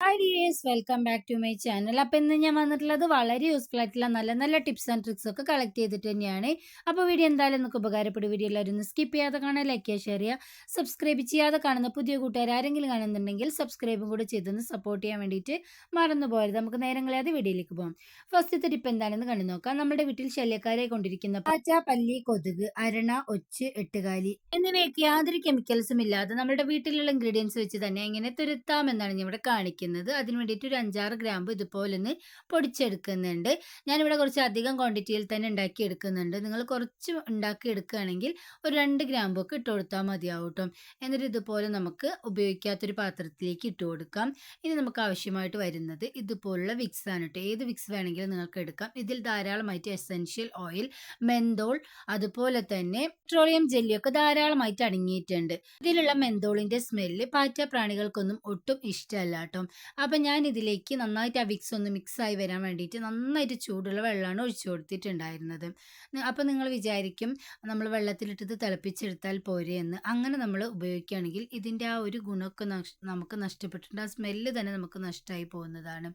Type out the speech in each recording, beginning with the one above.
Hi dears welcome back to my channel. അപ്പോൾ ഇന്ന് ഞാൻ വന്നിട്ടുള്ളത് വളരെ യൂസ്ഫുൾ ആയിട്ടുള്ള നല്ല നല്ല ടിപ്സ് ആൻഡ് ട്രിക്സ് ഒക്കെ കളക്ട് ചെയ്തിട്ട് തന്നെയാണ്. അപ്പോൾ വീഡിയോ എന്തായാലും നിങ്ങൾക്ക് ഉപകാരപ്പെടും. വീഡിയോ എല്ലാവരും ഒന്ന് സ്കിപ്പ് ചെയ്യാതെ കാണാൻ, ലൈക്ക് ചെയ്യുക, ഷെയർ ചെയ്യുക. സബ്സ്ക്രൈബ് ചെയ്യാതെ കാണുന്ന പുതിയ കൂട്ടുകാർ ആരെങ്കിലും കാണുന്നുണ്ടെങ്കിൽ സബ്സ്ക്രൈബും കൂടെ ചെയ്തൊന്ന് സപ്പോർട്ട് ചെയ്യാൻ വേണ്ടിയിട്ട് മറന്നു പോകരുത്. നമുക്ക് നേരം കളയാതെ വീഡിയോയിലേക്ക് പോകാം. ഫസ്റ്റത്തെ ടിപ്പ് എന്താണെന്ന് കണ്ടു നോക്കാം. നമ്മുടെ വീട്ടിൽ ശല്യക്കാരെ കൊണ്ടിരിക്കുന്ന പാറ്റ, പല്ലി, കൊതുക്, അരണ, ഒച്ച്, എട്ടുകാലി എന്നിവയൊക്കെ യാതൊരു കെമിക്കൽസും ഇല്ലാതെ നമ്മുടെ വീട്ടിലുള്ള ഇൻഗ്രീഡിയൻസ് വെച്ച് തന്നെ എങ്ങനെ തുരത്താം എന്നാണ് ഞാൻ ഇവിടെ കാണിക്കുന്നത്. അതിന് വേണ്ടിയിട്ട് ഒരു 5-6 ഗ്രാമ്പ് ഇതുപോലെ ഒന്ന് പൊടിച്ചെടുക്കുന്നുണ്ട്. ഞാനിവിടെ കുറച്ച് അധികം ക്വാണ്ടിറ്റിയിൽ തന്നെ ഉണ്ടാക്കി എടുക്കുന്നുണ്ട്. നിങ്ങൾ കുറച്ച് ഉണ്ടാക്കി എടുക്കുകയാണെങ്കിൽ ഒരു 2 ഗ്രാമ്പൊക്കെ ഇട്ട് കൊടുത്താൽ മതിയാവും കേട്ടോ. എന്നിട്ട് ഇതുപോലെ നമുക്ക് ഉപയോഗിക്കാത്തൊരു പാത്രത്തിലേക്ക് ഇട്ട് കൊടുക്കാം. ഇനി നമുക്ക് ആവശ്യമായിട്ട് വരുന്നത് ഇതുപോലുള്ള വിക്സ് ആണ് കേട്ടോ. ഏത് വിക്സ് വേണമെങ്കിലും നിങ്ങൾക്ക് എടുക്കാം. ഇതിൽ ധാരാളമായിട്ട് എസെൻഷ്യൽ ഓയിൽ, മെന്തോൾ, അതുപോലെ തന്നെ പെട്രോളിയം ജെല്ലിയൊക്കെ ധാരാളമായിട്ട് അടങ്ങിയിട്ടുണ്ട്. ഇതിലുള്ള മെന്തോളിന്റെ സ്മെല്ല് പാറ്റ പ്രാണികൾക്കൊന്നും ഒട്ടും ഇഷ്ടമല്ല കേട്ടോ. അപ്പം ഞാൻ ഇതിലേക്ക് നന്നായിട്ട് ആ വിക്സ് ഒന്ന് മിക്സായി വരാൻ വേണ്ടിയിട്ട് നന്നായിട്ട് ചൂടുള്ള വെള്ളമാണ് ഒഴിച്ചു കൊടുത്തിട്ടുണ്ടായിരുന്നത്. അപ്പം നിങ്ങൾ വിചാരിക്കും നമ്മൾ വെള്ളത്തിലിട്ടത് തിളപ്പിച്ചെടുത്താൽ പോരെ എന്ന്. അങ്ങനെ നമ്മൾ ഉപയോഗിക്കുകയാണെങ്കിൽ ഇതിൻ്റെ ആ ഒരു ഗുണമൊക്കെ നമുക്ക് നഷ്ടപ്പെട്ടിട്ടുണ്ട്. ആ സ്മെല്ല് തന്നെ നമുക്ക് നഷ്ടമായി പോകുന്നതാണ്.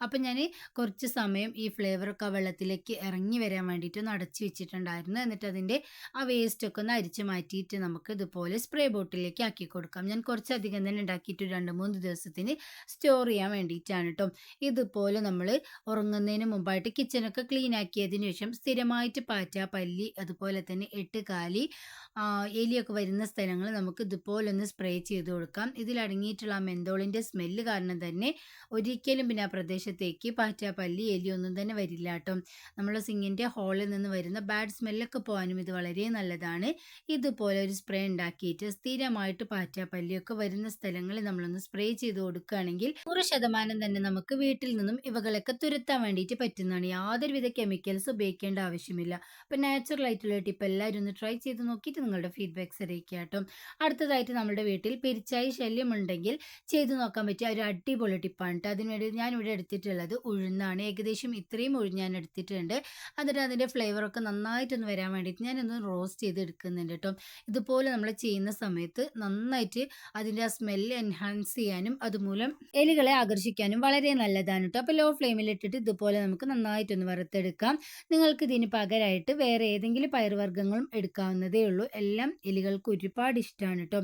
അപ്പം ഞാൻ കുറച്ച് സമയം ഈ ഫ്ലേവറൊക്കെ ആ വെള്ളത്തിലേക്ക് ഇറങ്ങി വരാൻ വേണ്ടിയിട്ട് ഒന്ന് അടച്ച് വെച്ചിട്ടുണ്ടായിരുന്നു. എന്നിട്ട് അതിൻ്റെ ആ വേസ്റ്റൊക്കെ ഒന്ന് അരിച്ച് മാറ്റിയിട്ട് നമുക്ക് ഇതുപോലെ സ്പ്രേ ബോട്ടിലേക്ക് ആക്കി കൊടുക്കാം. ഞാൻ കുറച്ചധികം തന്നെ ഉണ്ടാക്കിയിട്ട് 2-3 ദിവസത്തിന് സ്റ്റോർ ചെയ്യാൻ വേണ്ടിയിട്ടാണ് കേട്ടോ. ഇതുപോലെ നമ്മൾ ഉറങ്ങുന്നതിന് മുമ്പായിട്ട് കിച്ചണൊക്കെ ക്ലീൻ ആക്കിയതിന് ശേഷം സ്ഥിരമായിട്ട് പാറ്റ, പല്ലി, അതുപോലെ തന്നെ എട്ടുകാലി, എലിയൊക്കെ വരുന്ന സ്ഥലങ്ങൾ നമുക്ക് ഇതുപോലെ ഒന്ന് സ്പ്രേ ചെയ്ത് കൊടുക്കാം. ഇതിലടങ്ങിയിട്ടുള്ള ആ മെന്തോളിൻ്റെ സ്മെല്ല് കാരണം തന്നെ ഒരിക്കലും പിന്നെ ആ പ്രദേശത്തേക്ക് പാറ്റ, പല്ലി, എലി ഒന്നും തന്നെ വരില്ല കേട്ടോ. നമ്മൾ സിങ്കിൻ്റെ ഹോളിൽ നിന്ന് വരുന്ന ബാഡ് സ്മെല്ലൊക്കെ പോകാനും ഇത് വളരെ നല്ലതാണ്. ഇതുപോലെ ഒരു സ്പ്രേ ഉണ്ടാക്കിയിട്ട് സ്ഥിരമായിട്ട് പാറ്റ, പല്ലിയൊക്കെ വരുന്ന സ്ഥലങ്ങളിൽ നമ്മളൊന്ന് സ്പ്രേ ചെയ്ത് കൊടുക്കുകയാണെങ്കിൽ 100% തന്നെ നമുക്ക് വീട്ടിൽ നിന്നും ഇവകളൊക്കെ തുരത്താൻ വേണ്ടിയിട്ട് പറ്റുന്നതാണ്. യാതൊരുവിധ കെമിക്കൽസ് ഉപയോഗിക്കേണ്ട ആവശ്യമില്ല. അപ്പം നാച്ചുറൽ ആയിട്ടുള്ള ടിപ്പ് എല്ലാവരും ഒന്ന് ട്രൈ ചെയ്ത് നോക്കിയിട്ട് നിങ്ങളുടെ ഫീഡ്ബാക്ക്സ് അറിയിക്കുക കേട്ടോ. അടുത്തതായിട്ട് നമ്മുടെ വീട്ടിൽ പെരിച്ചാഴി ശല്യമുണ്ടെങ്കിൽ ചെയ്ത് നോക്കാൻ പറ്റിയ ഒരു അടിപൊളി ടിപ്പാണ് കേട്ടോ. അതിനുവേണ്ടി ഞാനിവിടെ എടുത്തിട്ടുള്ളത് ഉഴുന്നാണ്. ഏകദേശം ഇത്രയും ഉഴുന്ന് ഞാൻ എടുത്തിട്ടുണ്ട്. എന്നിട്ട് അതിൻ്റെ ഫ്ലേവറൊക്കെ നന്നായിട്ടൊന്ന് വരാൻ വേണ്ടിയിട്ട് ഞാനൊന്ന് റോസ്റ്റ് ചെയ്ത് എടുക്കുന്നുണ്ട് കേട്ടോ. ഇതുപോലെ നമ്മൾ ചെയ്യുന്ന സമയത്ത് നന്നായിട്ട് അതിൻ്റെ ആ സ്മെല്ല് എൻഹാൻസ് ചെയ്യാനും അതുമൂലം എലികളെ ആകർഷിക്കാനും വളരെ നല്ലതാണ് കേട്ടോ. അപ്പോൾ ലോ ഫ്ലെയിമിൽ ഇട്ടിട്ട് ഇതുപോലെ നമുക്ക് നന്നായിട്ടൊന്ന് വറുത്തെടുക്കാം. നിങ്ങൾക്ക് ഇതിന് പകരമായിട്ട് വേറെ ഏതെങ്കിലും പയറുവർഗ്ഗങ്ങളും എടുക്കാവുന്നതേ ഉള്ളൂ. എല്ലാം എലികൾക്ക് ഒരുപാട് ഇഷ്ടമാണ് കേട്ടോ.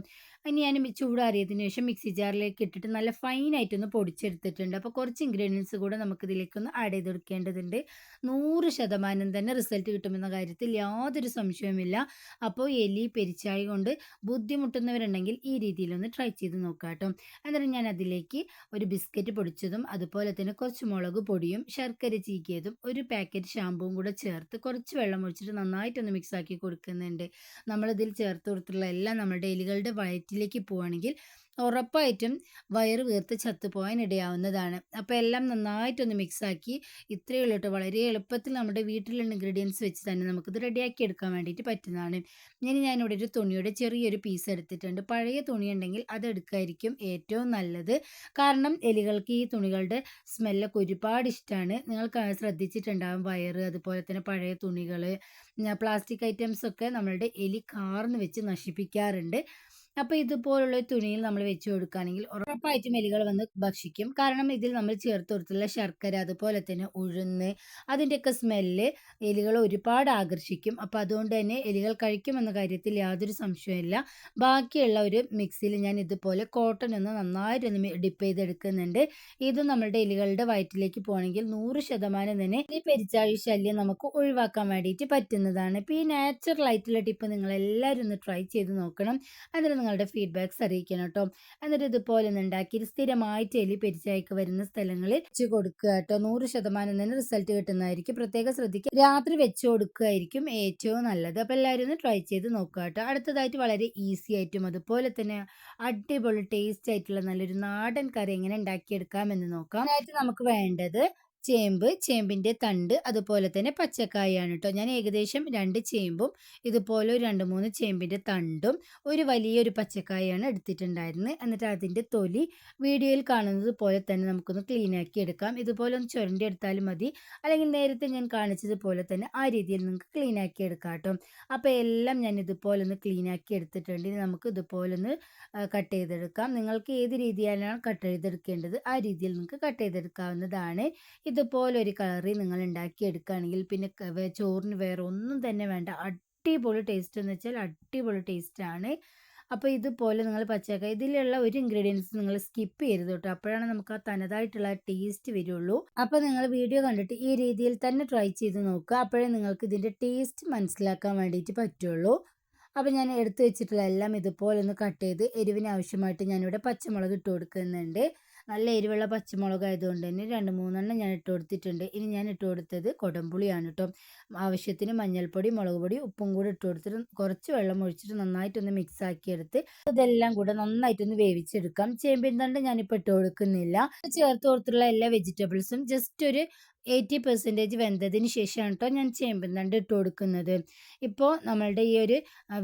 ഇനി ഞാൻ ചൂടാറിയതിന് ശേഷം മിക്സി ജാറിലേക്ക് ഇട്ടിട്ട് നല്ല ഫൈനായിട്ടൊന്ന് പൊടിച്ചെടുത്തിട്ടുണ്ട്. അപ്പോൾ കുറച്ച് ഇൻഗ്രീഡിയൻസ് കൂടെ നമുക്കിതിലേക്കൊന്ന് ആഡ് ചെയ്ത് കൊടുക്കേണ്ടതുണ്ട്. 100% തന്നെ റിസൾട്ട് കിട്ടുമെന്ന കാര്യത്തിൽ യാതൊരു സംശയവുമില്ല. അപ്പോൾ എലി, പെരിച്ചാഴി കൊണ്ട് ബുദ്ധിമുട്ടുന്നവരുണ്ടെങ്കിൽ ഈ രീതിയിലൊന്ന് ട്രൈ ചെയ്ത് നോക്കാം കേട്ടോ. എന്നിട്ട് ഞാൻ അതിലേക്ക് ഒരു ബിസ്ക്കറ്റ് പൊടിച്ചതും അതുപോലെ തന്നെ കുറച്ച് മുളക് പൊടിയും ശർക്കര ചീകിയതും ഒരു പാക്കറ്റ് ഷാമ്പുവും കൂടെ ചേർത്ത് കുറച്ച് വെള്ളം ഒഴിച്ചിട്ട് നന്നായിട്ടൊന്ന് മിക്സാക്കി കൊടുക്കുന്നുണ്ട്. നമ്മളിതിൽ ചേർത്ത് കൊടുത്തിട്ടുള്ള എല്ലാം നമ്മുടെ എലികളുടെ വയറ്റിലേക്ക് പോവുകയാണെങ്കിൽ ഉറപ്പായിട്ടും വയറ് വീർത്ത് ചത്തുപോകാൻ ഇടയാവുന്നതാണ്. അപ്പോൾ എല്ലാം നന്നായിട്ടൊന്ന് മിക്സാക്കി ഇത്രയേ ഉള്ളൂ കേട്ടോ. വളരെ എളുപ്പത്തിൽ നമ്മുടെ വീട്ടിലുള്ള ഇൻഗ്രീഡിയൻസ് വെച്ച് തന്നെ നമുക്കിത് റെഡിയാക്കി എടുക്കാൻ വേണ്ടിയിട്ട് പറ്റുന്നതാണ്. ഇനി ഞാനിവിടെ ഒരു തുണിയുടെ ചെറിയൊരു പീസ് എടുത്തിട്ടുണ്ട്. പഴയ തുണി ഉണ്ടെങ്കിൽ അതെടുക്കായിരിക്കും ഏറ്റവും നല്ലത്. കാരണം എലികൾക്ക് ഈ തുണികളുടെ സ്മെല്ലൊക്കെ ഒരുപാട് ഇഷ്ടമാണ്. നിങ്ങൾ ശ്രദ്ധിച്ചിട്ടുണ്ടാകും വയറ്, അതുപോലെ തന്നെ പഴയ തുണികൾ, പ്ലാസ്റ്റിക് ഐറ്റംസ് ഒക്കെ നമ്മളുടെ എലി കാർന്ന് വെച്ച് നശിപ്പിക്കാറുണ്ട്. അപ്പോൾ ഇതുപോലുള്ള തുണിയിൽ നമ്മൾ വെച്ച് കൊടുക്കുകയാണെങ്കിൽ ഉറപ്പായിട്ടും എലികൾ വന്ന് ഭക്ഷിക്കും. കാരണം ഇതിൽ നമ്മൾ ചേർത്ത് കൊടുത്തുള്ള ശർക്കര, അതുപോലെ തന്നെ ഉഴുന്ന്, അതിൻ്റെയൊക്കെ സ്മെല്ല് എലികളെ ഒരുപാട് ആകർഷിക്കും. അപ്പോൾ അതുകൊണ്ട് തന്നെ എലികൾ കഴിക്കുമെന്ന കാര്യത്തിൽ യാതൊരു സംശയമില്ല. ബാക്കിയുള്ള ഒരു മിക്സിയിൽ ഞാൻ ഇതുപോലെ കോട്ടൺ ഒന്ന് നന്നായിട്ടൊന്ന് ഡിപ്പ് ചെയ്തെടുക്കുന്നുണ്ട്. ഇതും നമ്മളുടെ എലികളുടെ വയറ്റിലേക്ക് പോകണമെങ്കിൽ 100% തന്നെ ഈ പെരിച്ചാഴി ശല്യം നമുക്ക് ഒഴിവാക്കാൻ വേണ്ടിയിട്ട് പറ്റുന്നതാണ്. ഇപ്പോൾ ഈ നാച്ചുറൽ ആയിട്ടുള്ള ടിപ്പ് നിങ്ങൾ എല്ലാവരും ഒന്ന് ട്രൈ ചെയ്ത് നോക്കണം. അതിന് നിങ്ങളുടെ ഫീഡ്ബാക്ക്സ് അറിയിക്കണം കേട്ടോ. എന്നിട്ട് ഇതുപോലെ ഒന്ന് ഉണ്ടാക്കി സ്ഥിരമായിട്ട് എലി പെരിച്ചാഴിക്ക് വരുന്ന സ്ഥലങ്ങളിൽ വെച്ച് കൊടുക്കുക കേട്ടോ. 100% തന്നെ റിസൾട്ട് കിട്ടുന്നതായിരിക്കും. പ്രത്യേകം ശ്രദ്ധിക്കുക, രാത്രി വെച്ച് കൊടുക്കുകയായിരിക്കും ഏറ്റവും നല്ലത്. അപ്പോൾ എല്ലാവരും ഒന്ന് ട്രൈ ചെയ്ത് നോക്കുക കേട്ടോ. അടുത്തതായിട്ട് വളരെ ഈസി ആയിട്ടും അതുപോലെ തന്നെ അടിപൊളി ടേസ്റ്റ് ആയിട്ടുള്ള നല്ലൊരു നാടൻ കറി എങ്ങനെ ഉണ്ടാക്കിയെടുക്കാമെന്ന് നോക്കാം. അതിനായിട്ട് നമുക്ക് വേണ്ടത് ചേമ്പിൻ്റെ തണ്ട്, അതുപോലെ തന്നെ പച്ചക്കായാണ് കേട്ടോ. ഞാൻ ഏകദേശം 2 ചേമ്പും ഇതുപോലെ ഒരു 2, 3 ചേമ്പിൻ്റെ തണ്ടും ഒരു വലിയൊരു പച്ചക്കായാണ് എടുത്തിട്ടുണ്ടായിരുന്നത്. എന്നിട്ട് അതിൻ്റെ തൊലി വീഡിയോയിൽ കാണുന്നത് പോലെ തന്നെ നമുക്കൊന്ന് ക്ലീനാക്കി എടുക്കാം. ഇതുപോലെ ഒന്ന് ചുരണ്ടി എടുത്താലും മതി, അല്ലെങ്കിൽ നേരത്തെ ഞാൻ കാണിച്ചതുപോലെ തന്നെ ആ രീതിയിൽ നിങ്ങൾക്ക് ക്ലീനാക്കി എടുക്കാം കേട്ടോ. അപ്പോൾ എല്ലാം ഞാൻ ഇതുപോലെ ഒന്ന് ക്ലീനാക്കി എടുത്തിട്ടുണ്ട്. ഇനി നമുക്ക് ഇതുപോലെ ഒന്ന് കട്ട് ചെയ്തെടുക്കാം. നിങ്ങൾക്ക് ഏത് രീതിയിലാണ് കട്ട് ചെയ്തെടുക്കേണ്ടത് ആ രീതിയിൽ നിങ്ങൾക്ക് കട്ട് ചെയ്തെടുക്കാവുന്നതാണ്. ഇതുപോലൊരു കറി നിങ്ങൾ ഉണ്ടാക്കിയെടുക്കുകയാണെങ്കിൽ പിന്നെ ചോറിന് വേറെ ഒന്നും തന്നെ വേണ്ട. അടിപൊളി ടേസ്റ്റ് എന്ന് വെച്ചാൽ അടിപൊളി ടേസ്റ്റാണ്. അപ്പോൾ ഇതുപോലെ നിങ്ങൾ പച്ചക്കായ ഇതിലുള്ള ഒരു ഇൻഗ്രീഡിയൻസ് നിങ്ങൾ സ്കിപ്പ് ചെയ്യരുത് കേട്ടോ. അപ്പോഴാണ് നമുക്ക് ആ തനതായിട്ടുള്ള ടേസ്റ്റ് വരുള്ളൂ. അപ്പോൾ നിങ്ങൾ വീഡിയോ കണ്ടിട്ട് ഈ രീതിയിൽ തന്നെ ട്രൈ ചെയ്ത് നോക്കുക. അപ്പോഴേ നിങ്ങൾക്ക് ഇതിൻ്റെ ടേസ്റ്റ് മനസ്സിലാക്കാൻ വേണ്ടിയിട്ട് പറ്റുള്ളൂ. അപ്പോൾ ഞാൻ എടുത്തു വെച്ചിട്ടുള്ള എല്ലാം ഇതുപോലെ ഒന്ന് കട്ട് ചെയ്ത് എരിവിന് ആവശ്യമായിട്ട് ഞാനിവിടെ പച്ചമുളക് ഇട്ട് കൊടുക്കുന്നുണ്ട്. നല്ല എരിവുള്ള പച്ചമുളക് ആയതുകൊണ്ട് തന്നെ 2, 3 ഞാൻ ഇട്ട് കൊടുത്തിട്ടുണ്ട്. ഇനി ഞാൻ ഇട്ട് കൊടുത്തത് കൊടംപുളിയാണ് കേട്ടോ. ആവശ്യത്തിന് മഞ്ഞൾപ്പൊടി, മുളക് പൊടി, ഉപ്പും കൂടി ഇട്ട് കൊടുത്തിട്ട് കുറച്ച് വെള്ളം ഒഴിച്ചിട്ട് നന്നായിട്ടൊന്ന് മിക്സ് ആക്കിയെടുത്ത് ഇതെല്ലാം കൂടെ നന്നായിട്ടൊന്ന് വേവിച്ചെടുക്കാം. ചേമ്പിൻ തണ്ട് ഞാനിപ്പോൾ ഇട്ട് കൊടുക്കുന്നില്ല. ചേർത്ത് കൊടുത്തിട്ടുള്ള എല്ലാ വെജിറ്റബിൾസും ജസ്റ്റ് ഒരു 80% വെന്തതിന് ശേഷമാണ് കേട്ടോ ഞാൻ ചേമ്പിൻ തണ്ട് ഇട്ട് കൊടുക്കുന്നത്. ഇപ്പോൾ നമ്മളുടെ ഈ ഒരു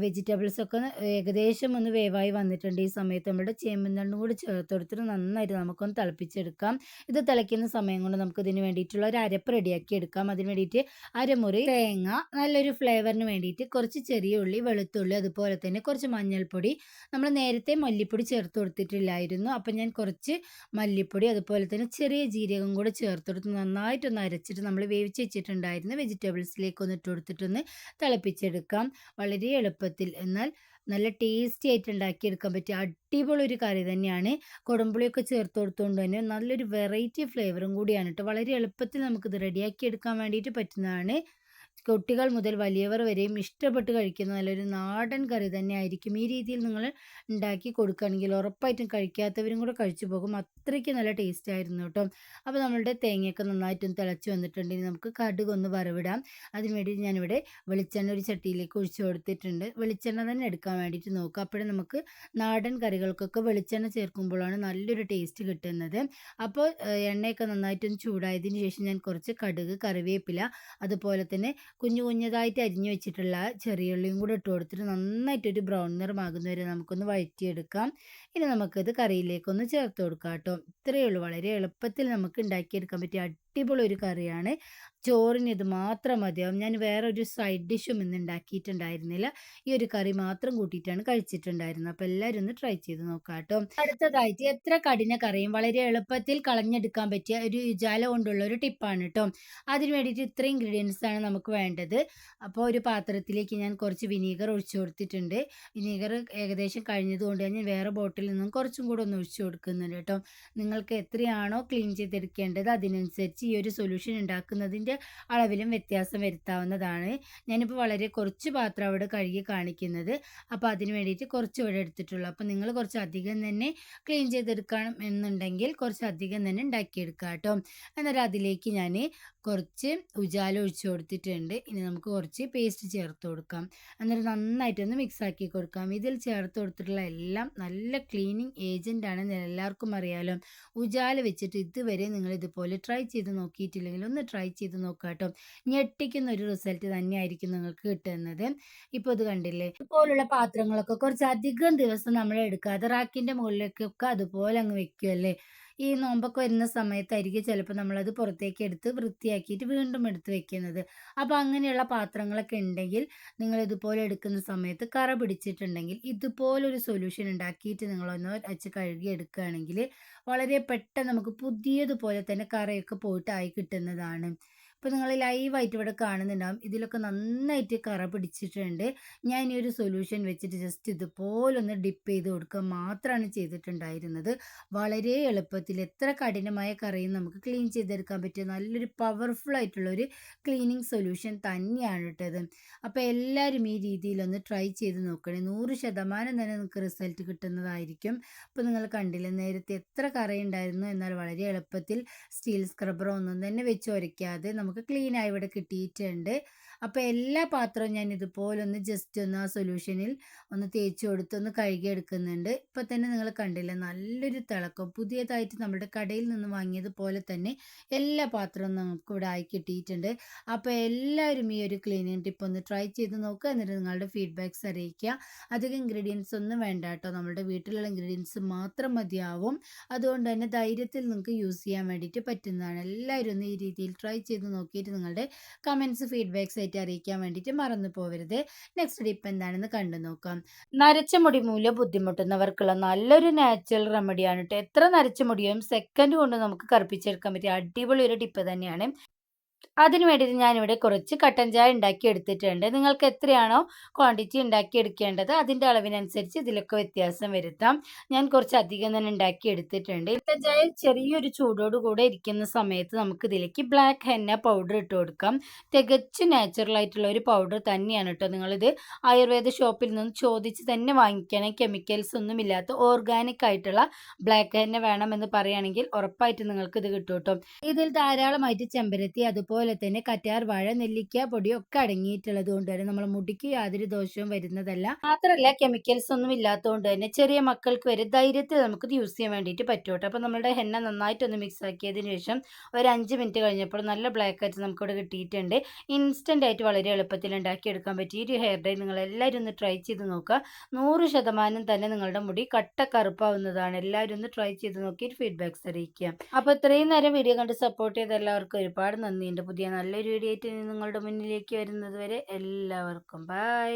വെജിറ്റബിൾസൊക്കെ ഏകദേശം ഒന്ന് വേവായി വന്നിട്ടുണ്ട്. ഈ സമയത്ത് നമ്മുടെ ചേമ്പിൻ തണ്ടും കൂടി ചേർത്ത് കൊടുത്തിട്ട് നന്നായിട്ട് നമുക്കൊന്ന് തിളപ്പിച്ചെടുക്കാം. ഇത് തിളയ്ക്കുന്ന സമയം കൊണ്ട് നമുക്ക് ഇതിന് വേണ്ടിയിട്ടുള്ള ഒരു അരപ്പ് റെഡിയാക്കി എടുക്കാം. അതിന് വേണ്ടിയിട്ട് അരമുറി തേങ്ങ, നല്ലൊരു ഫ്ലേവറിന് വേണ്ടിയിട്ട് കുറച്ച് ചെറിയ ഉള്ളി, വെളുത്തുള്ളി, അതുപോലെ തന്നെ കുറച്ച് മഞ്ഞൾപ്പൊടി. നമ്മൾ നേരത്തെ മല്ലിപ്പൊടി ചേർത്ത് കൊടുത്തിട്ടില്ലായിരുന്നു. അപ്പം ഞാൻ കുറച്ച് മല്ലിപ്പൊടി, അതുപോലെ തന്നെ ചെറിയ ജീരകം കൂടെ ചേർത്ത് കൊടുത്ത് നന്നായിട്ടൊന്ന് അരച്ചിട്ട് നമ്മൾ വേവിച്ച് വെച്ചിട്ടുണ്ടായിരുന്ന വെജിറ്റബിൾസിലേക്ക് ഒന്ന് ഇട്ട് കൊടുത്തിട്ടൊന്ന് തിളപ്പിച്ചെടുക്കാം. വളരെ എളുപ്പത്തിൽ എന്നാൽ നല്ല ടേസ്റ്റി ആയിട്ട് ഉണ്ടാക്കിയെടുക്കാൻ പറ്റിയ അടിപൊളി ഒരു കറി തന്നെയാണ്. കുടംപുളിയൊക്കെ ചേർത്ത് കൊടുത്തുകൊണ്ട് തന്നെ നല്ലൊരു വെറൈറ്റി ഫ്ലേവറും കൂടിയാണ് കേട്ടോ. വളരെ എളുപ്പത്തിൽ നമുക്കിത് റെഡിയാക്കി എടുക്കാൻ വേണ്ടിയിട്ട് പറ്റുന്നതാണ്. കുട്ടികൾ മുതൽ വലിയവർ വരെയും ഇഷ്ടപ്പെട്ട് കഴിക്കുന്ന നല്ലൊരു നാടൻ കറി തന്നെയായിരിക്കും. ഈ രീതിയിൽ നിങ്ങൾ ഉണ്ടാക്കി കൊടുക്കുകയാണെങ്കിൽ ഉറപ്പായിട്ടും കഴിക്കാത്തവരും കൂടെ കഴിച്ചു പോകും. അത്രയ്ക്ക് നല്ല ടേസ്റ്റ് ആയിരുന്നു കേട്ടോ. അപ്പോൾ നമ്മളുടെ തേങ്ങയൊക്കെ നന്നായിട്ടൊന്ന് തിളച്ച് വന്നിട്ടുണ്ടെങ്കിൽ നമുക്ക് കടുക് ഒന്ന് വറവിടാം. അതിന് വേണ്ടി ഞാനിവിടെ വെളിച്ചെണ്ണ ഒരു ചട്ടിയിലേക്ക് ഒഴിച്ചു കൊടുത്തിട്ടുണ്ട്. വെളിച്ചെണ്ണ തന്നെ എടുക്കാൻ വേണ്ടിയിട്ട് നോക്കുക. അപ്പോഴേ നമുക്ക് നാടൻ കറികൾക്കൊക്കെ വെളിച്ചെണ്ണ ചേർക്കുമ്പോഴാണ് നല്ലൊരു ടേസ്റ്റ് കിട്ടുന്നത്. അപ്പോൾ എണ്ണയൊക്കെ നന്നായിട്ടൊന്ന് ചൂടായതിന് ശേഷം ഞാൻ കുറച്ച് കടുക്, കറിവേപ്പില, അതുപോലെ തന്നെ കുഞ്ഞതായിട്ട് അരിഞ്ഞു വെച്ചിട്ടുള്ള ചെറിയ ഉള്ളിയും കൂടെ ഇട്ട് കൊടുത്തിട്ട് നന്നായിട്ടൊരു ബ്രൗൺ നിറമാകുന്ന വരെ നമുക്കൊന്ന് വഴറ്റിയെടുക്കാം. ഇനി നമുക്കത് കറിയിലേക്കൊന്ന് ചേർത്ത് കൊടുക്കാം കേട്ടോ. ഇത്രയേ ഉള്ളൂ. വളരെ എളുപ്പത്തിൽ നമുക്ക് ഉണ്ടാക്കിയെടുക്കാൻ പറ്റിയ അടിപൊളി ഒരു കറിയാണ്. ചോറിന് ഇത് മാത്രം മതിയാവും. ഞാൻ വേറെ ഒരു സൈഡ് ഡിഷും ഇന്ന് ഉണ്ടാക്കിയിട്ടുണ്ടായിരുന്നില്ല. ഈ ഒരു കറി മാത്രം കൂട്ടിയിട്ടാണ് കഴിച്ചിട്ടുണ്ടായിരുന്നത്. അപ്പോൾ എല്ലാവരും ഒന്ന് ട്രൈ ചെയ്ത് നോക്കാം കേട്ടോ. അടുത്തതായിട്ട് എത്ര കഠിന കറിയും വളരെ എളുപ്പത്തിൽ കളഞ്ഞെടുക്കാൻ പറ്റിയ ഒരു ഉജാല കൊണ്ടുള്ള ഒരു ടിപ്പാണ് കേട്ടോ. അതിന് വേണ്ടിയിട്ട് ഇത്ര ഇൻഗ്രീഡിയൻസ് ആണ് നമുക്ക് വേണ്ടത്. അപ്പോൾ ഒരു പാത്രത്തിലേക്ക് ഞാൻ കുറച്ച് വിനീഗർ ഒഴിച്ചു കൊടുത്തിട്ടുണ്ട്. വിനീഗർ ഏകദേശം കഴിഞ്ഞതുകൊണ്ട് ഞാൻ വേറെ ബോട്ടിൽ നിന്നും കുറച്ചും കൂടെ ഒന്ന് ഒഴിച്ചു കൊടുക്കുന്നുണ്ട് കേട്ടോ. നിങ്ങൾക്ക് എത്രയാണോ ക്ലീൻ ചെയ്തെടുക്കേണ്ടത് അതിനനുസരിച്ച് ഈ ഒരു സൊല്യൂഷൻ ഉണ്ടാക്കുന്നതിൻ്റെ അളവിലും വ്യത്യാസം വരുത്താവുന്നതാണ്. ഞാനിപ്പോൾ വളരെ കുറച്ച് പാത്രം അവിടെ കഴുകി കാണിക്കുന്നത്. അപ്പോൾ അതിന് വേണ്ടിയിട്ട് കുറച്ച് ഇവിടെ എടുത്തിട്ടുള്ളൂ. അപ്പോൾ നിങ്ങൾ കുറച്ച് അധികം തന്നെ ക്ലീൻ ചെയ്തെടുക്കണം എന്നുണ്ടെങ്കിൽ കുറച്ച് അധികം തന്നെ ഉണ്ടാക്കിയെടുക്കാം കേട്ടോ. എന്നിട്ട് അതിലേക്ക് ഞാൻ കുറച്ച് ഉജാല ഒഴിച്ച് കൊടുത്തിട്ടുണ്ട്. ഇനി നമുക്ക് കുറച്ച് പേസ്റ്റ് ചേർത്ത് കൊടുക്കാം. എന്നിട്ട് നന്നായിട്ടൊന്ന് മിക്സ് ആക്കി കൊടുക്കാം. ഇതിൽ ചേർത്ത് കൊടുത്തിട്ടുള്ള എല്ലാം നല്ല ക്ലീനിങ് ഏജൻ്റ് ആണെന്ന് എല്ലാവർക്കും അറിയാലോ. ഉജാല വെച്ചിട്ട് ഇതുവരെ നിങ്ങൾ ഇതുപോലെ ട്രൈ ചെയ്ത് നോക്കിയിട്ടില്ലെങ്കിൽ ഒന്ന് ട്രൈ ചെയ്ത് നോക്കാം കേട്ടോ. ഞെട്ടിക്കുന്ന ഒരു റിസൾട്ട് തന്നെയായിരിക്കും നിങ്ങൾക്ക് കിട്ടുന്നത്. ഇപ്പോൾ ഇത് കണ്ടില്ലേ, ഇതുപോലുള്ള പാത്രങ്ങളൊക്കെ കുറച്ച് അധികം ദിവസം നമ്മൾ എടുക്കാതെ റാക്കിൻ്റെ മുകളിലേക്കൊക്കെ അതുപോലെ അങ്ങ് വെക്കുമല്ലേ. ഈ നോമ്പൊക്കെ വരുന്ന സമയത്തായിരിക്കും ചിലപ്പോൾ നമ്മളത് പുറത്തേക്ക് എടുത്ത് വൃത്തിയാക്കിയിട്ട് വീണ്ടും എടുത്ത് വെക്കുന്നത്. അപ്പോൾ അങ്ങനെയുള്ള പാത്രങ്ങളൊക്കെ ഉണ്ടെങ്കിൽ നിങ്ങൾ ഇതുപോലെ എടുക്കുന്ന സമയത്ത് കറ പിടിച്ചിട്ടുണ്ടെങ്കിൽ ഇതുപോലൊരു സൊല്യൂഷൻ ഉണ്ടാക്കിയിട്ട് നിങ്ങളൊന്ന് വെച്ച് കഴുകി എടുക്കുകയാണെങ്കിൽ വളരെ പെട്ടെന്ന് നമുക്ക് പുതിയതുപോലെ തന്നെ കറയൊക്കെ പോയിട്ടായി കിട്ടുന്നതാണ്. ഇപ്പോൾ നിങ്ങൾ ലൈവായിട്ട് ഇവിടെ കാണുന്നുണ്ടാവും. ഇതിലൊക്കെ നന്നായിട്ട് കറ പിടിച്ചിട്ടുണ്ട്. ഞാൻ ഈ ഒരു സൊല്യൂഷൻ വെച്ചിട്ട് ജസ്റ്റ് ഇതുപോലൊന്ന് ഡിപ്പ് ചെയ്ത് കൊടുക്കുക മാത്രമാണ് ചെയ്തിട്ടുണ്ടായിരുന്നത്. വളരെ എളുപ്പത്തിൽ എത്ര കഠിനമായ കറിയും നമുക്ക് ക്ലീൻ ചെയ്തെടുക്കാൻ പറ്റിയ നല്ലൊരു പവർഫുൾ ആയിട്ടുള്ളൊരു ക്ലീനിങ് സൊല്യൂഷൻ തന്നെയാണ് ഇട്ടത്. അപ്പോൾ എല്ലാവരും ഈ രീതിയിലൊന്ന് ട്രൈ ചെയ്ത് നോക്കണേ. 100% തന്നെ നിങ്ങൾക്ക് റിസൾട്ട് കിട്ടുന്നതായിരിക്കും. അപ്പോൾ നിങ്ങൾ കണ്ടില്ലേ, നേരത്തെ എത്ര കറയുണ്ടായിരുന്നു, എന്നാൽ വളരെ എളുപ്പത്തിൽ സ്റ്റീൽ സ്ക്രബ്ബറോ ഒന്നും തന്നെ വെച്ച് ഉരയ്ക്കാതെ നമുക്ക് ക്ലീനായി ഇവിടെ കിട്ടിയിട്ടുണ്ട്. അപ്പോൾ എല്ലാ പാത്രവും ഞാൻ ഇതുപോലെ ഒന്ന് ജസ്റ്റ് ഒന്ന് ആ സൊല്യൂഷനിൽ ഒന്ന് തേച്ച് കൊടുത്ത് ഒന്ന് കഴുകിയെടുക്കുന്നുണ്ട്. ഇപ്പോൾ തന്നെ നിങ്ങൾ കണ്ടില്ലേ നല്ലൊരു തിളക്കം. പുതിയതായിട്ട് നമ്മുടെ കടയിൽ നിന്ന് വാങ്ങിയതുപോലെ തന്നെ എല്ലാ പാത്രവും നമുക്കിവിടെ ആയി കിട്ടിയിട്ടുണ്ട്. അപ്പോൾ എല്ലാവരും ഈ ഒരു ക്ലീനിങ് ടിപ്പ് ഒന്ന് ട്രൈ ചെയ്ത് നോക്കുക. എന്നിട്ട് നിങ്ങളുടെ ഫീഡ്ബാക്ക്സ് അറിയിക്കുക. അധികം ഇൻഗ്രീഡിയൻസ് ഒന്നും വേണ്ട കേട്ടോ. നമ്മുടെ വീട്ടിലുള്ള ഇൻഗ്രീഡിയൻസ് മാത്രം മതിയാവും. അതുകൊണ്ട് തന്നെ ധൈര്യത്തിൽ നിങ്ങൾക്ക് യൂസ് ചെയ്യാൻ വേണ്ടിയിട്ട് പറ്റുന്നതാണ്. എല്ലാവരും ഒന്ന് ഈ രീതിയിൽ ട്രൈ ചെയ്ത് നോക്കിയിട്ട് നിങ്ങളുടെ കമൻറ്റ്സ് ഫീഡ്ബാക്ക്സ് ആയിട്ട് അറിയിക്കാൻ വേണ്ടിയിട്ട് മറന്നു പോകരുത്. നെക്സ്റ്റ് ടിപ്പ് എന്താണെന്ന് കണ്ടു നോക്കാം. നരച്ച മുടി മൂലം ബുദ്ധിമുട്ടുന്നവർക്കുള്ള നല്ലൊരു നാച്ചുറൽ റെമഡിയാണ് കേട്ടോ. എത്ര നരച്ച മുടിയും സെക്കൻഡ് കൊണ്ട് നമുക്ക് കറുപ്പിച്ചെടുക്കാൻ പറ്റിയ അടിപൊളി ഒരു ടിപ്പ് തന്നെയാണ്. അതിന് വേണ്ടിയിട്ട് ഞാനിവിടെ കുറച്ച് കട്ടൻ ചായ ഉണ്ടാക്കി എടുത്തിട്ടുണ്ട്. നിങ്ങൾക്ക് എത്രയാണോ ക്വാണ്ടിറ്റി ഉണ്ടാക്കി എടുക്കേണ്ടത് അതിൻ്റെ അളവിനനുസരിച്ച് ഇതിലൊക്കെ വ്യത്യാസം വരുത്താം. ഞാൻ കുറച്ച് അധികം തന്നെ ഉണ്ടാക്കി എടുത്തിട്ടുണ്ട്. കട്ടൻ ചായ ചെറിയൊരു ചൂടോട് കൂടെ ഇരിക്കുന്ന സമയത്ത് നമുക്ക് ഇതിലേക്ക് ബ്ലാക്ക് ഹെന്ന പൗഡർ ഇട്ട് കൊടുക്കാം. തികച്ചും നാച്ചുറൽ ആയിട്ടുള്ള ഒരു പൗഡർ തന്നെയാണ് കേട്ടോ. നിങ്ങളിത് ആയുർവേദ ഷോപ്പിൽ നിന്ന് ചോദിച്ച് തന്നെ വാങ്ങിക്കണം. കെമിക്കൽസ് ഒന്നും ഇല്ലാത്ത ഓർഗാനിക് ആയിട്ടുള്ള ബ്ലാക്ക് ഹെന്ന വേണമെന്ന് പറയുകയാണെങ്കിൽ ഉറപ്പായിട്ടും നിങ്ങൾക്ക് ഇത് കിട്ടും കേട്ടോ. ഇതിൽ ധാരാളമായിട്ട് ചെമ്പരത്തി അതുപോലെ തന്നെ കറ്റാർ വാഴ നെല്ലിക്ക പൊടിയൊക്കെ അടങ്ങിയിട്ടുള്ളത് കൊണ്ട് തന്നെ നമ്മുടെ മുടിക്ക് യാതൊരു ദോഷവും വരുന്നതല്ല. മാത്രമല്ല കെമിക്കൽസ് ഒന്നും ഇല്ലാത്തതുകൊണ്ട് തന്നെ ചെറിയ മക്കൾക്ക് വരെ ധൈര്യത്തിൽ നമുക്ക് യൂസ് ചെയ്യാൻ വേണ്ടിയിട്ട് പറ്റും കേട്ടോ. അപ്പോൾ നമ്മുടെ ഹെന്ന നന്നായിട്ടൊന്ന് മിക്സ് ആക്കിയതിന് ശേഷം ഒരു 5 മിനിറ്റ് കഴിഞ്ഞപ്പോൾ നല്ല ബ്ലാക്ക് ആയിട്ട് നമുക്കിവിടെ കിട്ടിയിട്ടുണ്ട്. ഇൻസ്റ്റൻ്റ് ആയിട്ട് വളരെ എളുപ്പത്തിൽ ഉണ്ടാക്കിയെടുക്കാൻ പറ്റിയ ഒരു ഹെയർ ഡൈ നിങ്ങൾ എല്ലാവരും ഒന്ന് ട്രൈ ചെയ്ത് നോക്കുക. 100% തന്നെ നിങ്ങളുടെ മുടി കട്ട കറുപ്പാവുന്നതാണ്. എല്ലാവരും ഒന്ന് ട്രൈ ചെയ്ത് നോക്കിയിട്ട് ഫീഡ്ബാക്ക്സ് അറിയിക്കുക. അപ്പോൾ ഇത്രയും നേരം വീഡിയോ കണ്ട് സപ്പോർട്ട് ചെയ്ത എല്ലാവർക്കും ഒരുപാട് നന്ദിയുണ്ട്. പുതിയ നല്ലൊരു വീഡിയോ ആയിട്ട് നിങ്ങളുടെ മുന്നിലേക്ക് വരുന്നത് വരെ എല്ലാവർക്കും ബൈ.